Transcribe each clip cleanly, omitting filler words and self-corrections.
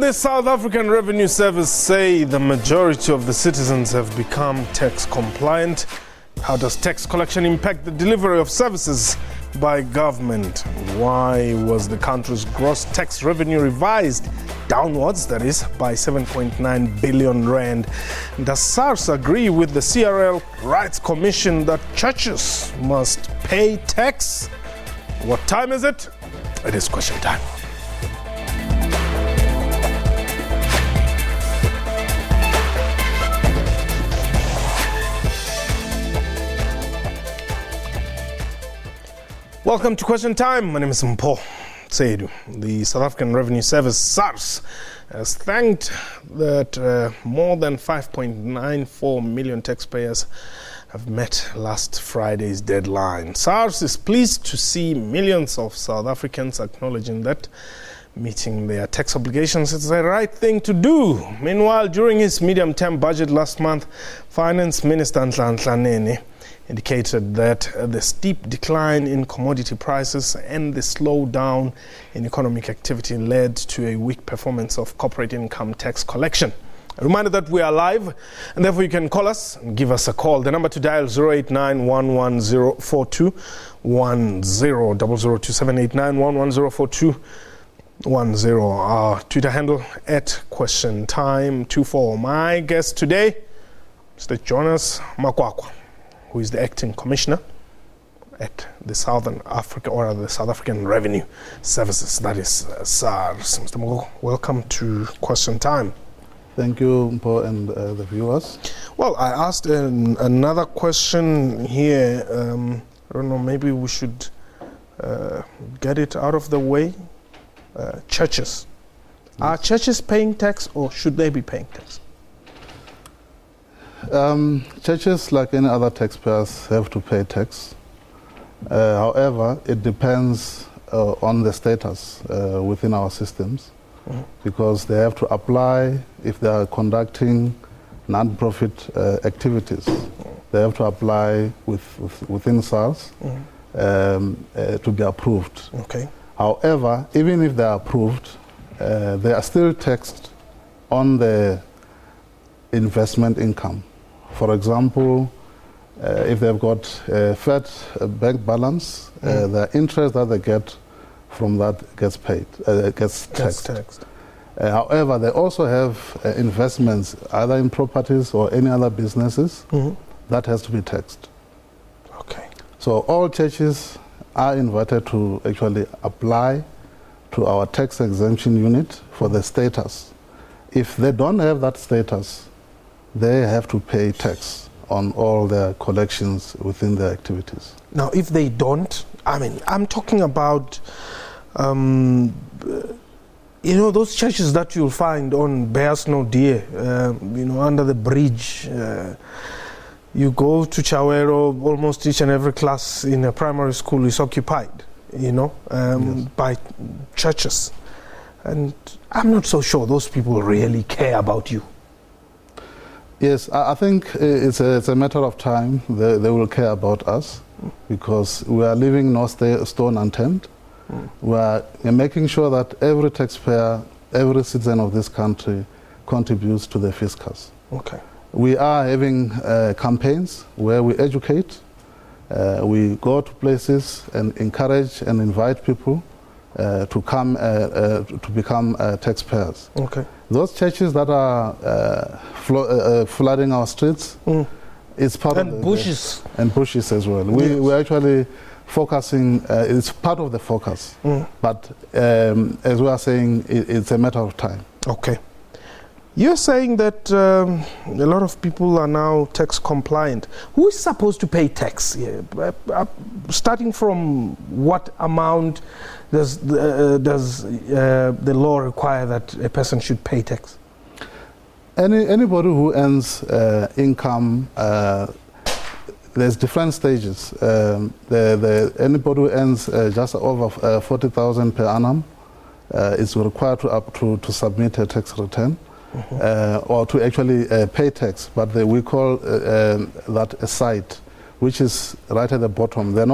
the South African Revenue Service say the majority of the citizens have become tax compliant. How does tax collection impact the delivery of services by government? Why was the country's gross tax revenue revised downwards, that is, by 7.9 billion rand? Does SARS agree with the CRL Rights Commission that churches must pay tax? What time is it? It is question time. Welcome to Question Time. My name is Mpho Seidu. The South African Revenue Service, SARS, has thanked that more than 5.94 million taxpayers have met last Friday's deadline. SARS is pleased to see millions of South Africans acknowledging that meeting their tax obligations is the right thing to do. Meanwhile, during his medium-term budget last month, Finance Minister Nhlanhla Nene indicated that the steep decline in commodity prices and the slowdown in economic activity led to a weak performance of corporate income tax collection. A reminder that we are live, and therefore you can call us and give us a call. The number to dial 089-110-4210, 0027891104210. Our Twitter handle @QuestionTime24. My guest today, Mr. Jonas Makwakwa, who is the acting commissioner at the South African Revenue Services, that is SARS. Mr. Makwakwa, welcome to Question Time. Thank you, Mpho, and the viewers. Well, I asked another question here. I don't know, maybe we should get it out of the way. Churches. Yes. Are churches paying tax, or should they be paying tax? Churches, like any other taxpayers, have to pay tax. However, it depends on the status within our systems, because they have to apply if they are conducting non-profit activities. They have to apply within SARS to be approved. Okay. However, even if they are approved, they are still taxed on the investment income. For example, if they've got a fat bank balance, the interest that they get from that gets paid, gets taxed. However, they also have investments either in properties or any other businesses that has to be taxed. Okay. So all churches are invited to actually apply to our tax exemption unit for the status. If they don't have that status, they have to pay tax on all their collections within their activities. Now, if they don't, I mean, I'm talking about, those churches that you'll find on Bears No Deer, under the bridge. You go to Chawero, almost each and every class in a primary school is occupied, yes, by churches. And I'm not so sure those people really care about you. Yes, I think it's a matter of time they will care about us, because we are leaving no stone unturned. We are making sure that every taxpayer, every citizen of this country contributes to the fiscus. Okay. We are having campaigns where we educate, we go to places and encourage and invite people to come to become taxpayers. Okay. Those churches that are flooding our streets, it's part and of bushes. And bushes as well. We're actually focusing, it's part of the focus, but as we are saying, it's a matter of time. Okay. You're saying that a lot of people are now tax compliant. Who is supposed to pay tax? Starting from what amount does the law require that a person should pay tax? Anybody who earns income, there's different stages. Anybody who earns just over 40,000 per annum is required to submit a tax return. Or to actually pay tax, but we call that a site, which is right at the bottom. They're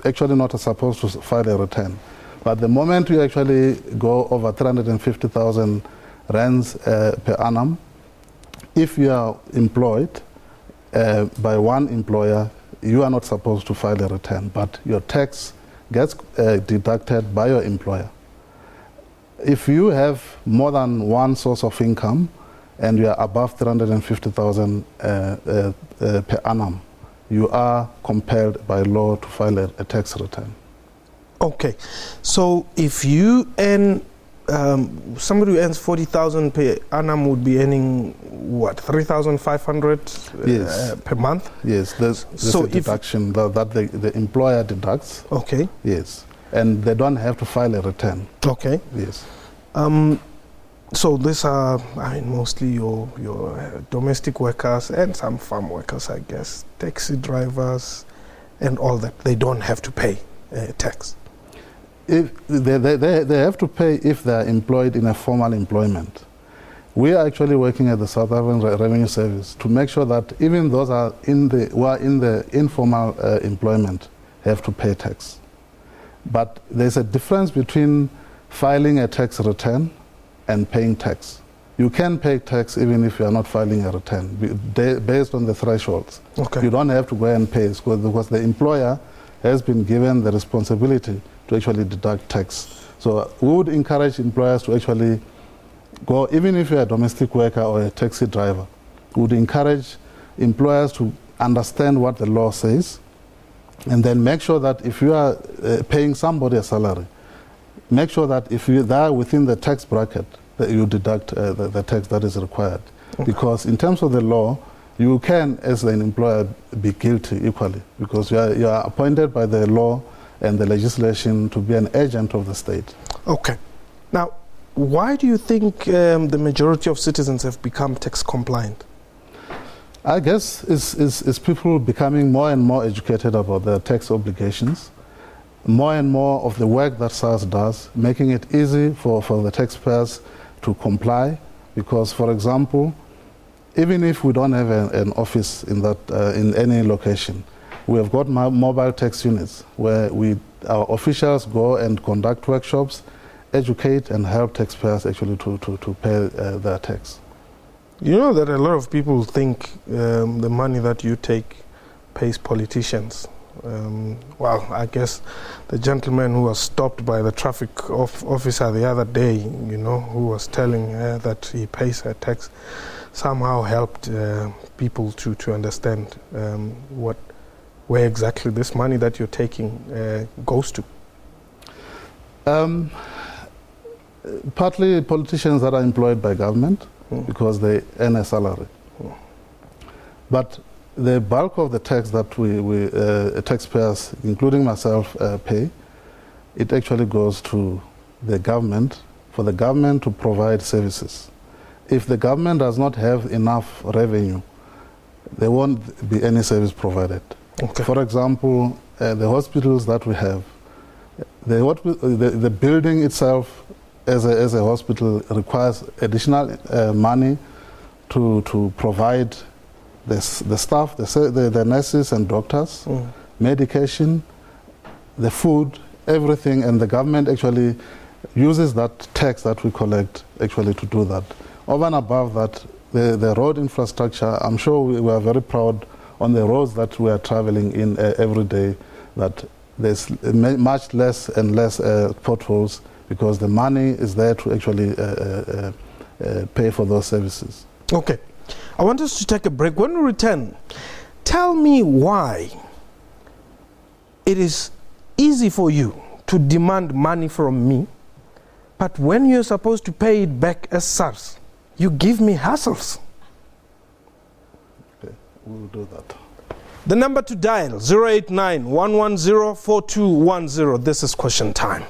actually not supposed to file a return. But the moment you actually go over 350,000 rands per annum. If you are employed by one employer, you are not supposed to file a return, but your tax gets deducted by your employer. If you have more than one source of income and you are above 350,000 per annum, you are compelled by law to file a tax return. Okay, so if you earn, somebody who earns 40,000 per annum would be earning what, 3,500 yes. Per month? Yes, there's a deduction that the employer deducts. Okay. Yes, and they don't have to file a return. Okay. Yes. So these are, I mean, mostly your domestic workers and some farm workers, I guess, taxi drivers and all that. They don't have to pay tax. If they have to pay if they are employed in a formal employment. We are actually working at the South African Revenue Service to make sure that even those who are in the informal employment have to pay tax. But there's a difference between filing a tax return and paying tax. You can pay tax even if you are not filing a return based on the thresholds. Okay. You don't have to go and pay because the employer has been given the responsibility to actually deduct tax. So we would encourage employers to actually go, even if you're a domestic worker or a taxi driver, we would encourage employers to understand what the law says and then make sure that if you are paying somebody a salary, make sure that if you are within the tax bracket, that you deduct the tax that is required. Okay. Because in terms of the law, you can, as an employer, be guilty equally because you are appointed by the law and the legislation to be an agent of the state. Okay. Now, why do you think the majority of citizens have become tax compliant? I guess it's people becoming more and more educated about their tax obligations, more and more of the work that SARS does, making it easy for the taxpayers to comply. Because, for example, even if we don't have an office in any location, we have got mobile tax units where our officials go and conduct workshops, educate and help taxpayers actually to pay their tax. You know that a lot of people think the money that you take pays politicians. Well, I guess the gentleman who was stopped by the traffic officer the other day, you know, who was telling that he pays a tax, somehow helped people to understand where exactly this money that you're taking goes to. Partly politicians that are employed by government because they earn a salary. But the bulk of the tax that we taxpayers, including myself, pay, it actually goes to the government, for the government to provide services. If the government does not have enough revenue, there won't be any service provided. Okay. For example, the hospitals that we have, the building itself as a hospital requires additional money to provide the staff, the nurses and doctors, medication, the food, everything, and the government actually uses that tax that we collect actually to do that. Over and above that, the road infrastructure, I'm sure we are very proud on the roads that we are traveling in every day, that there's much less and less potholes because the money is there to actually pay for those services. Okay. I want us to take a break. When we return, tell me why it is easy for you to demand money from me, but when you're supposed to pay it back as SARS, you give me hassles. Okay, we'll do that. The number to dial, 089-110-4210. This is Question Time.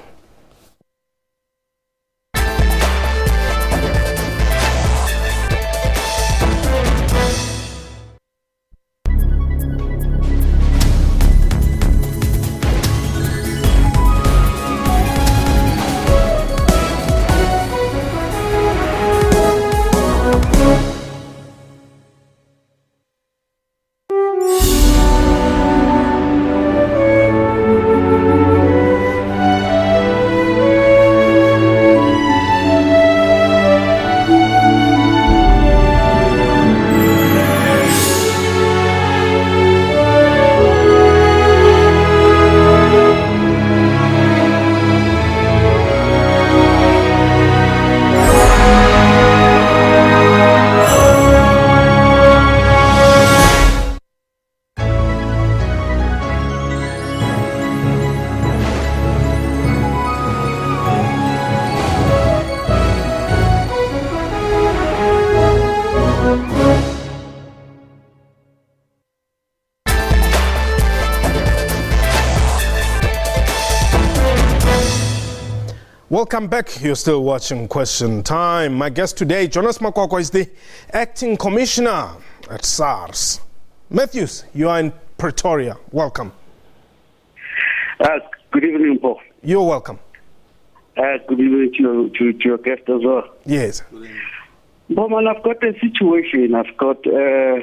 Welcome back. You're still watching Question Time. My guest today, Jonas Makwakwa, is the acting commissioner at SARS. Matthews, you are in Pretoria. Welcome. Good evening, Paul. You're welcome. Good evening to your guest as well. Yes. Bowman, I've got a situation. I've got a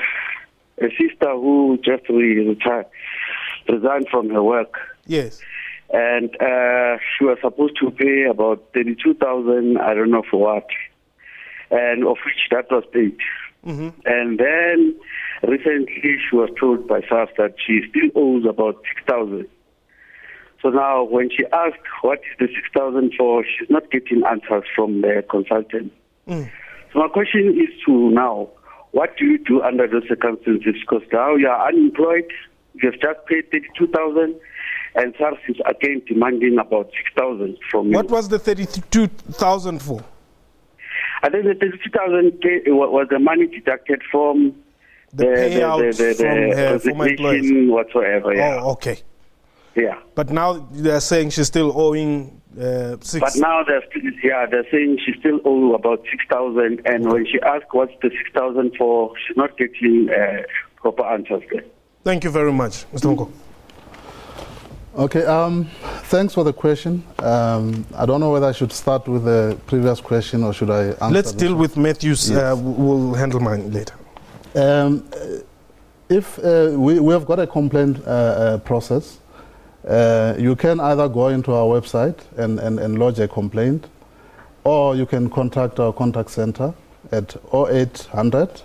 sister who just resigned from her work. Yes. And she was supposed to pay about 32,000, I don't know for what, and of which that was paid. Mm-hmm. And then recently she was told by SARS that she still owes about 6,000. So now when she asked what is the 6,000 for, she's not getting answers from the consultant. Mm. So my question is to now, what do you do under those circumstances? Because now you are unemployed, you have just paid 32,000, and SARS is again demanding about 6,000 from you. What was the 32,000 for? I think the 32,000 was the money deducted from The payout from her former employees. Whatsoever. Yeah. Oh, okay. Yeah. But now they're saying she's still owing 6. But now they're saying she still owes about 6,000, and when she asks what's the 6,000 for, she's not getting proper answers there. Thank you very much, Mr. Moko. Okay, thanks for the question. I don't know whether I should start with the previous question or should I answer Let's deal one? with Matthews. Yes. We'll handle mine later. If we have got a complaint process, you can either go into our website and lodge a complaint, or you can contact our contact center at 0800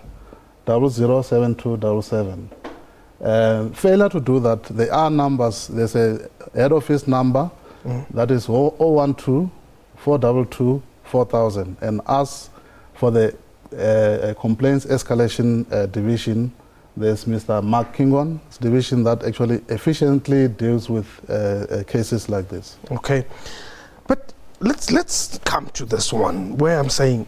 007277. Failure to do that, there are numbers. There's a head office number that is 012 422 4000, and ask for the complaints escalation division. There's Mr. Mark Kingon's division that actually efficiently deals with cases like this. Okay, but let's come to this one where I'm saying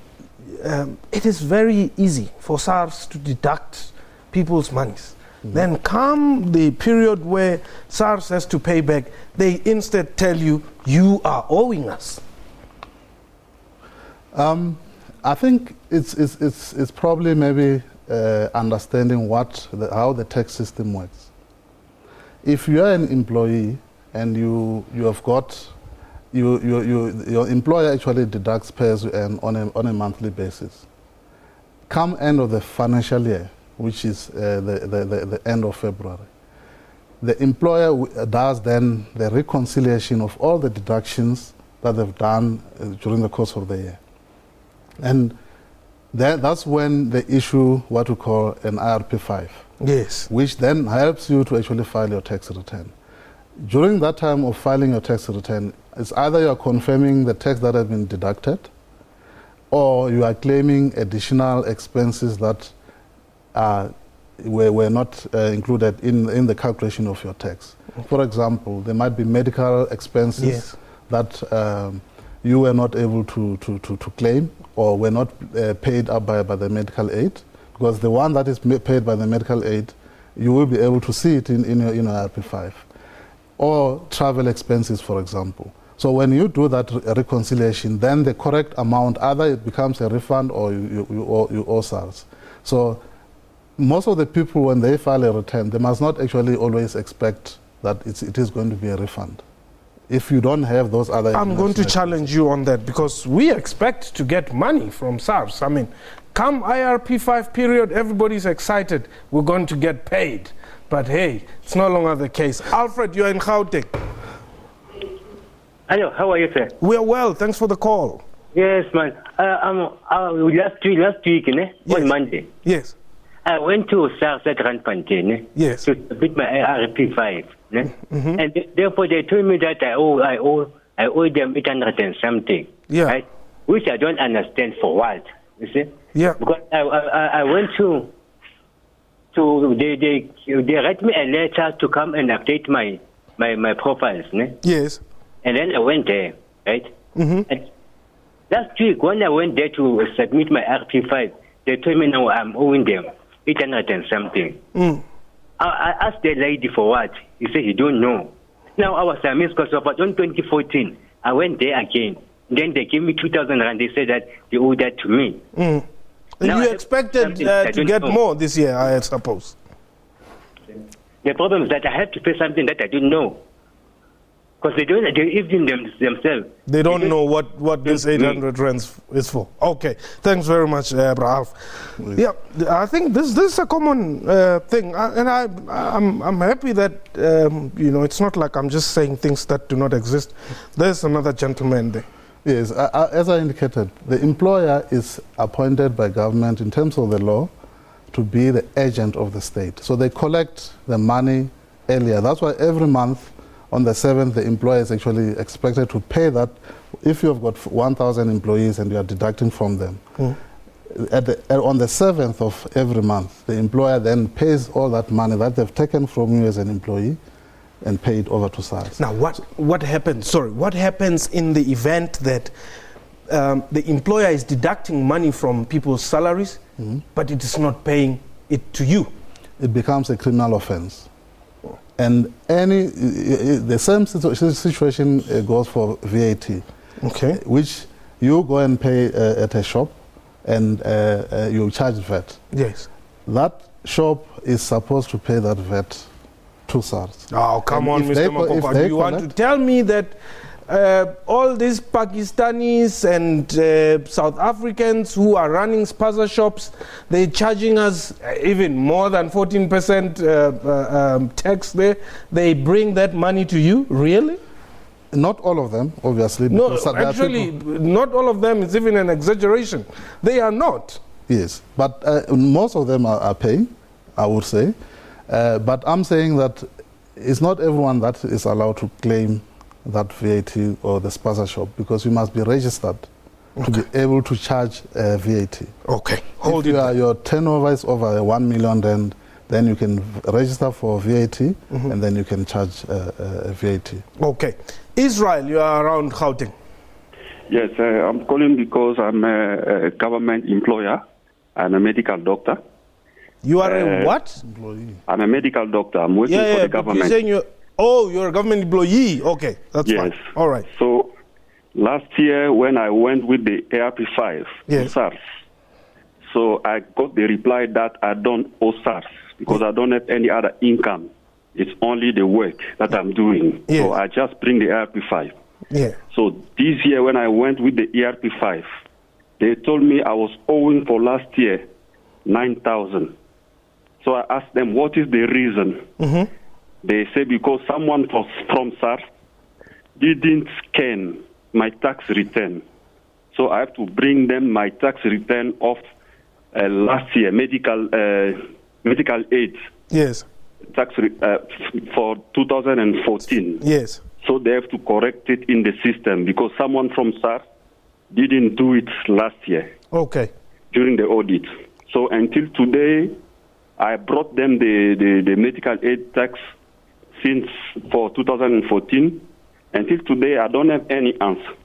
it is very easy for SARS to deduct people's monies. Then come the period where SARS has to pay back, they instead tell you, you are owing us. I think it's probably maybe understanding how the tax system works. If you are an employee and you have got your employer actually deducts pay as you earn on a monthly basis. Come end of the financial year, which is the end of February, the employer does then the reconciliation of all the deductions that they've done during the course of the year. And that's when they issue what we call an IRP5. Yes. Which then helps you to actually file your tax return. During that time of filing your tax return, it's either you are confirming the tax that has been deducted, or you are claiming additional expenses that were not included in the calculation of your tax. Okay. For example, there might be medical expenses that you were not able to claim, or were not paid up by the medical aid, because the one that is paid by the medical aid, you will be able to see it in your RP5. Or travel expenses, for example. So when you do that reconciliation, then the correct amount, either it becomes a refund or you owe SARS. So most of the people, when they file a return, they must not actually always expect that it is going to be a refund. If you don't have those other... I'm going to challenge you on that, because we expect to get money from SARS. I mean, come IRP5 period, everybody's excited. We're going to get paid. But hey, it's no longer the case. Alfred, you're in Gauteng. Hello, how are you, sir? We're well, thanks for the call. Yes, man. Last week, on Monday. Yes. I went to SARS at Randfontein to submit my RP5. And therefore they told me that I owe them 800 and something. Yeah. Right? Which I don't understand for what. You see? Yeah. Because I went to they write me a letter to come and update my profiles. Yes. And then I went there, right? And last week when I went there to submit my RP5, they told me now I'm owing them 800 and something. I asked the lady for what. He said he don't know. Now I was a miscause, but in 2014 I went there again. Then they give me 2,000 rand. They say that they owe that to me. And you expected to get more this year, I suppose. The problem is that I have to pay something that I didn't know. Because they even themselves. They don't know what this 800 rands is for. Okay, thanks very much, Ralph. Yeah, I think this is a common thing, and I'm happy that it's not like I'm just saying things that do not exist. There's another gentleman there. Yes, as I indicated, the employer is appointed by government in terms of the law to be the agent of the state. So they collect the money earlier. That's why every month, on the 7th, the employer is actually expected to pay that. If you've got 1,000 employees and you are deducting from them, on the 7th of every month, the employer then pays all that money that they've taken from you as an employee and pay it over to SARS. Now, what happens? Sorry, what happens in the event that the employer is deducting money from people's salaries, but it is not paying it to you? It becomes a criminal offense. And the same situation goes for VAT, okay, which you go and pay at a shop and you charge VAT. Yes. That shop is supposed to pay that VAT to SARS. Oh, come on, Mr. Makoko. Do you want to tell me that all these Pakistanis and South Africans who are running spaza shops, they're charging us even more than 14% tax there? They bring that money to you? Really? Not all of them, obviously. No, actually, not all of them is even an exaggeration. They are not. Yes, but most of them are paying, I would say. But I'm saying that it's not everyone that is allowed to claim that VAT or the spaza shop, because you must be registered to be able to charge VAT. Okay, if your turnover is over 1 million, then you can register for VAT and then you can charge VAT. Okay. Israel, you are around Gauteng. Yes, I'm calling because I'm a government employer. I'm a medical doctor. You are a what? Employee. I'm a medical doctor. I'm working for the government. You're saying you're a government employee. Okay, that's fine. All right. So last year when I went with the ARP5 to SARS, so I got the reply that I don't owe SARS because I don't have any other income. It's only the work that I'm doing. Yes. So I just bring the ARP5. Yeah. So this year when I went with the ARP5, they told me I was owing for last year 9,000. So I asked them, what is the reason? They say because someone from SARS didn't scan my tax return. So I have to bring them my tax return of last year, medical aid. Yes. Tax for 2014. Yes. So they have to correct it in the system because someone from SARS didn't do it last year. Okay. During the audit. So until today, I brought them the medical aid tax since for 2014. Until today, I don't have any answer.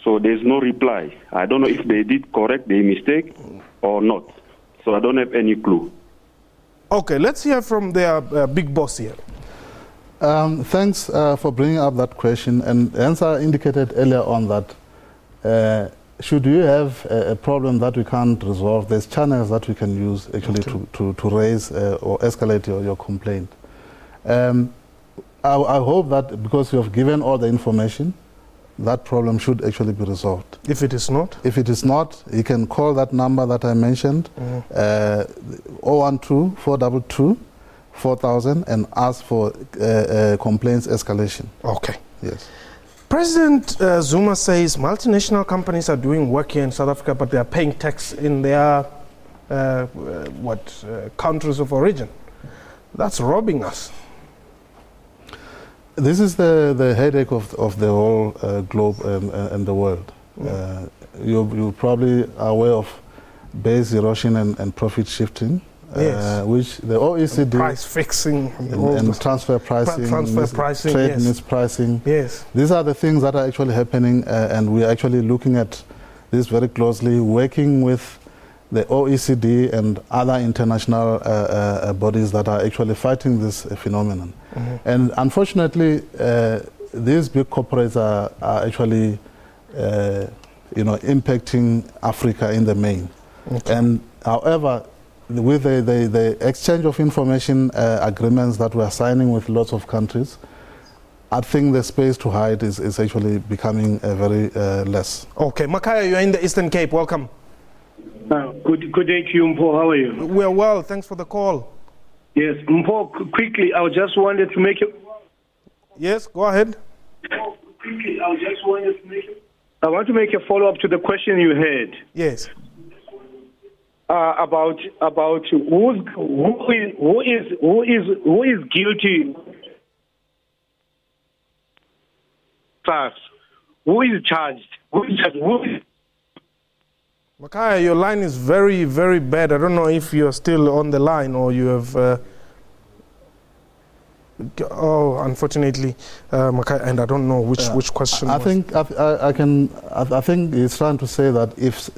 So there's no reply. I don't know if they did correct the mistake or not. So I don't have any clue. Okay, let's hear from their big boss here. Thanks for bringing up that question. And as I indicated earlier on that, should you have a problem that we can't resolve, there's channels that we can use actually to raise or escalate your complaint. I hope that because you have given all the information, that problem should actually be resolved. If it is not? If it is not, you can call that number that I mentioned, 012-422-4000, and ask for complaints escalation. Okay. Yes. President Zuma says multinational companies are doing work here in South Africa, but they are paying tax in their countries of origin. That's robbing us. This is the headache of the whole globe and the world. You probably are aware of base erosion and profit shifting, which the OECD... Price fixing. And transfer pricing, trade mispricing. Yes. These are the things that are actually happening, and we are actually looking at this very closely, working with the OECD and other international bodies that are actually fighting this phenomenon. And unfortunately, these big corporates are actually impacting Africa in the main. Okay. And however, with the exchange of information agreements that we are signing with lots of countries, I think the space to hide is actually becoming very less. Okay, Makaya, you're in the Eastern Cape. Welcome. Good day to you, Mpho. How are you? We're well. Thanks for the call. Yes, Mpho, quickly, I just wanted to make it. Yes, go ahead. Quickly, I want to make a follow-up to the question you had. Yes. About who is guilty. SARS. Who is charged? Who is Makaya, your line is very, very bad. I don't know if you're still on the line or you have. Unfortunately, Makaya, and I don't know which question. I think he's trying to say that if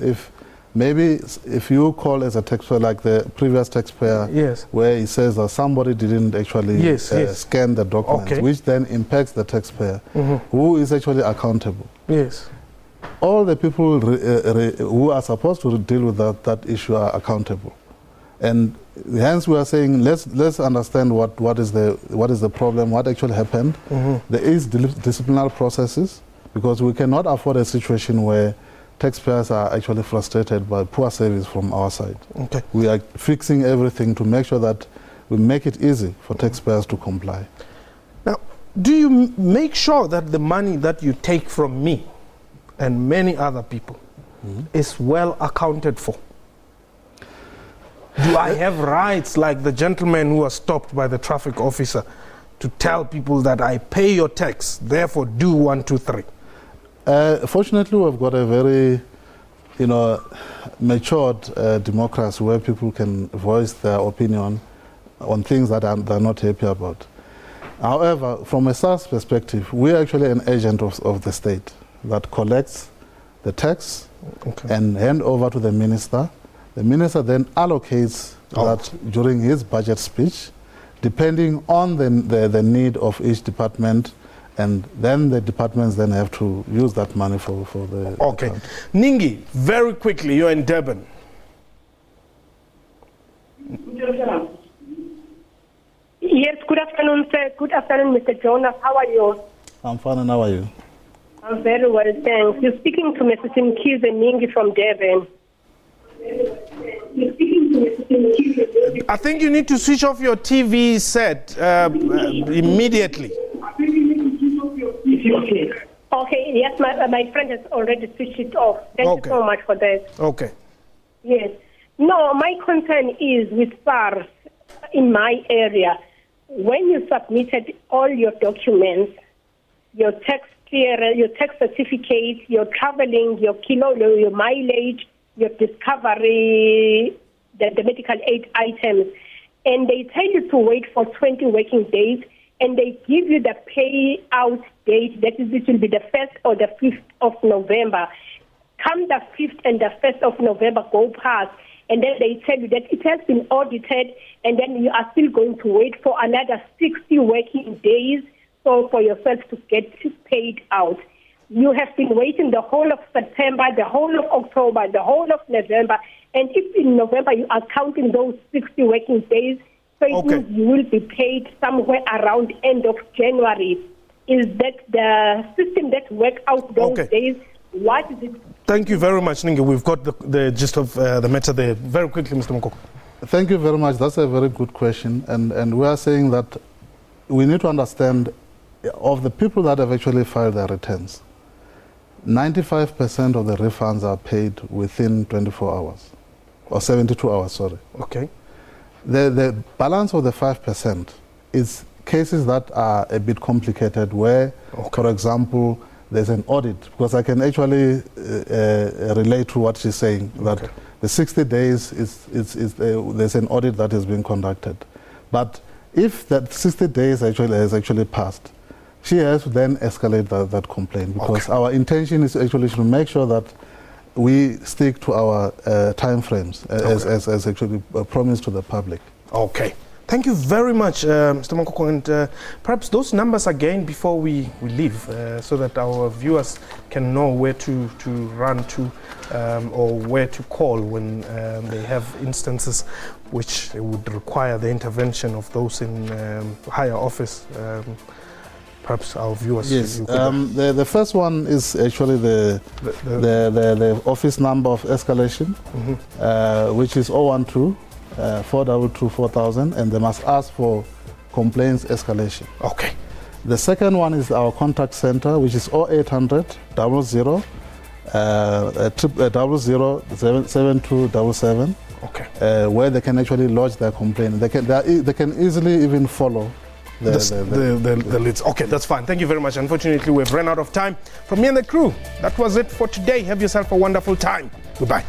you call as a taxpayer, like the previous taxpayer, yes, where he says that somebody didn't actually scan the documents, okay, which then impacts the taxpayer, who is actually accountable. Yes. All the people who are supposed to deal with that issue are accountable, and hence we are saying let's understand what is the problem, what actually happened. There is disciplinary processes, because we cannot afford a situation where taxpayers are actually frustrated by poor service from our side. Okay. We are fixing everything to make sure that we make it easy for taxpayers to comply. Now, do you make sure that the money that you take from me and many other people is well accounted for? Do I have rights like the gentleman who was stopped by the traffic officer to tell people that I pay your tax, therefore do 1, 2, 3? Fortunately, we've got a very, matured democracy where people can voice their opinion on things that they're not happy about. However, from a SARS perspective, we're actually an agent of the state that collects the tax and hand over to the minister. The minister then allocates that during his budget speech, depending on the need of each department, and then the departments then have to use that money for the account. Ningi, very quickly, you're in Durban. Yes, good afternoon, sir. Good afternoon, Mr. Jonas. How are you? I'm fine, and how are you? I'm very well, thanks. You're speaking to Mrs. Mkhize Ningi from Durban. I think you need to switch off your TV set immediately. Okay, yes, my friend has already switched it off. Thank you so much for that. Okay. Yes. No, my concern is with SARS in my area. When you submitted all your documents, your tax clearance, your tax certificate, your traveling, your your mileage, your discovery, the medical aid items, and they tell you to wait for 20 working days, and they give you the payout date, that is, it will be the 1st or the 5th of November. Come the 5th and the 1st of November go past, and then they tell you that it has been audited, and then you are still going to wait for another 60 working days so for yourself to get paid out. You have been waiting the whole of September, the whole of October, the whole of November, and if in November you are counting those 60 working days, so it means you will be paid somewhere around end of January. Is that the system that works out those days? What is it? Thank you very much, Ningi. We've got the gist of the matter there. Very quickly, Mr. Mokoko. Thank you very much. That's a very good question. And we are saying that we need to understand, of the people that have actually filed their returns, 95% of the refunds are paid within 24 hours, or 72 hours, sorry. Okay. The balance of the 5% is cases that are a bit complicated where, for example, there's an audit, because I can actually relate to what she's saying, that the 60 days there's an audit that is being conducted. But if that 60 days has actually passed, she has to then escalate that complaint, because our intention is actually to make sure that we stick to our time frames as actually promised to the public. Okay. Thank you very much, Mr. Mokoko, and perhaps those numbers again before we leave, so that our viewers can know where to run to or where to call when they have instances which would require the intervention of those in higher office. Perhaps our viewers. Yes, the first one is actually the office number of escalation, which is 012 422 4000, and they must ask for complaints escalation. Okay. The second one is our contact center, which is 0800 00 7277. Okay. Where they can actually lodge their complaint. They can easily even follow the leads. Okay, that's fine. Thank you very much. Unfortunately, we've run out of time. From me and the crew, that was it for today. Have yourself a wonderful time. Goodbye.